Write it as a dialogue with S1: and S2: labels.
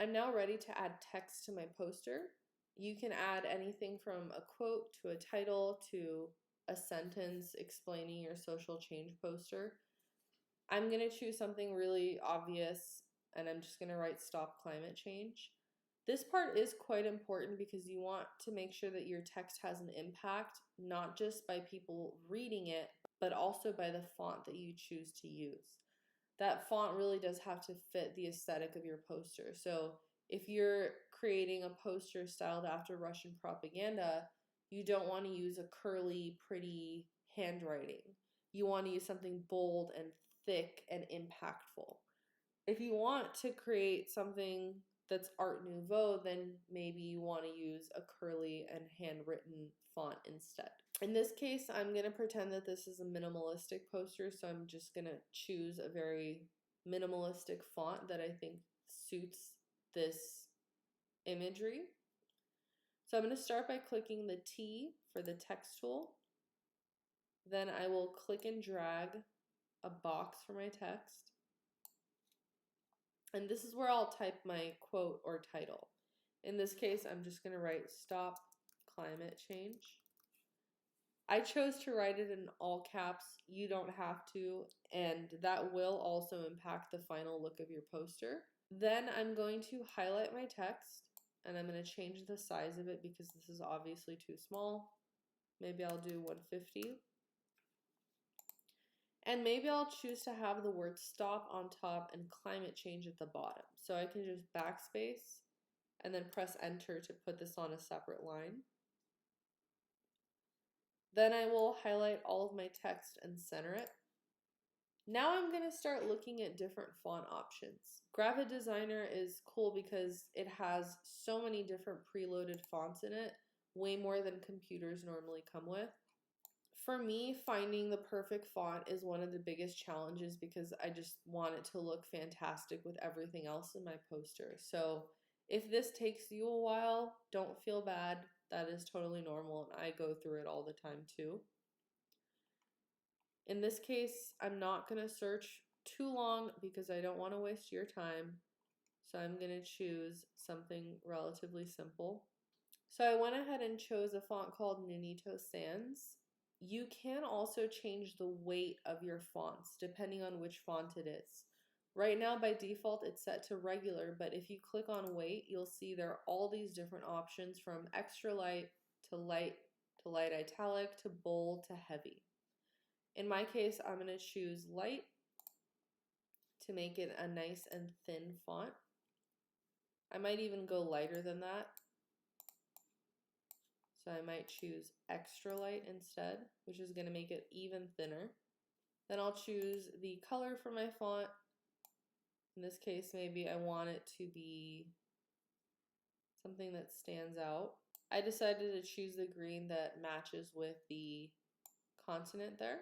S1: I'm now ready to add text to my poster. You can add anything from a quote to a title to a sentence explaining your social change poster. I'm going to choose something really obvious and I'm just going to write stop climate change. This part is quite important because you want to make sure that your text has an impact, not just by people reading it, but also by the font that you choose to use. That font really does have to fit the aesthetic of your poster. So if you're creating a poster styled after Russian propaganda, you don't want to use a curly, pretty handwriting. You want to use something bold and thick and impactful. If you want to create something that's Art Nouveau, then maybe you want to use a curly and handwritten font instead. In this case, I'm going to pretend that this is a minimalistic poster, so I'm just going to choose a very minimalistic font that I think suits this imagery. So I'm going to start by clicking the T for the text tool. Then I will click and drag a box for my text. And this is where I'll type my quote or title. In this case, I'm just going to write stop climate change. I chose to write it in all caps. You don't have to, and that will also impact the final look of your poster. Then I'm going to highlight my text, and I'm going to change the size of it because this is obviously too small. Maybe I'll do 150. And maybe I'll choose to have the word stop on top and climate change at the bottom. So I can just backspace and then press enter to put this on a separate line. Then I will highlight all of my text and center it. Now I'm going to start looking at different font options. Graphic Designer is cool because it has so many different preloaded fonts in it, way more than computers normally come with. For me, finding the perfect font is one of the biggest challenges because I just want it to look fantastic with everything else in my poster. So if this takes you a while, don't feel bad. That is totally normal, and I go through it all the time too. In this case, I'm not going to search too long because I don't want to waste your time. So I'm going to choose something relatively simple. So I went ahead and chose a font called Nunito Sans. You can also change the weight of your fonts depending on which font it is. Right now by default it's set to regular, but if you click on weight, you'll see there are all these different options from extra light to light italic to bold to heavy. In my case, I'm going to choose light to make it a nice and thin font. I might even go lighter than that. So I might choose extra light instead, which is going to make it even thinner. Then I'll choose the color for my font. In this case, maybe I want it to be something that stands out. I decided to choose the green that matches with the consonant there.